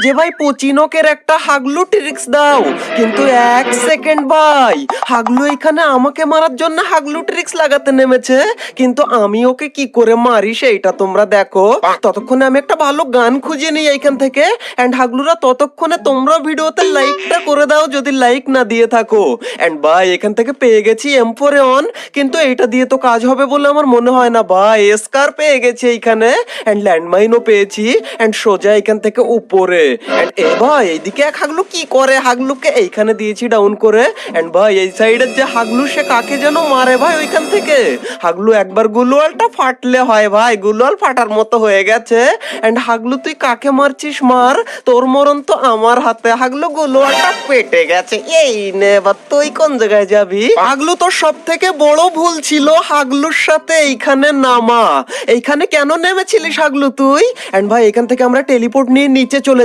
যে ভাই পচিনকের একটা হাগলু ট্রিক্স দাও। কিন্তু 1 সেকেন্ড ভাই, হাগলু এখানে আমাকে মারার জন্য হাগলু ট্রিক্স লাগাতে নেমেছে, কিন্তু আমি ওকে কি করে মারি সেইটা তোমরা দেখো। ততক্ষণে আমি একটা ভালো গান খুঁজে নিই এইখান থেকে। এন্ড হাগলুরা ততক্ষণে তোমরা ভিডিওতে লাইকটা করে দাও যদি লাইক না দিয়ে থাকো। এন্ড ভাই এখান থেকে পেয়ে গেছি M4 অন, কিন্তু এইটা দিয়ে তো কাজ হবে বলে আমার মনে হয় না ভাই। এসকার পেয়ে গেছি এইখানে, এন্ড ল্যান্ডমাইনও পেয়েছি, এন্ড সোজা এখান থেকে উপরে। এন্ড এ ভাই এইদিকে এক হাগলু কি করে, হাগলুকে এইখানে দিয়েছি ডাউন করে। এন্ড ভাই এই সাইডের যে হাগলু সে কাকে যেন মারে ভাই ওইখান থেকে। হাগলু একবার গুলোয়ালটা ফাটলে হয় ভাই, গুলোয়াল ফাটার মতো হয়ে গেছে। এন্ড হাগলু তুই কাকে মারছিস মার, তোর মরণ তো আমার হাতে। হাগলু গুলোয়ালটা পেটে গেছে, এই নে। এবার তুই কোন জায়গায় যাবি? হাগলু তোর সব থেকে বড় ভুল ছিল হাগলুর সাথে এইখানে নামা। এইখানে কেন নেমেছিলিস হাগলু তুই? এন্ড ভাই এখান থেকে আমরা টেলিপোর্ট নিয়ে নিচে চলে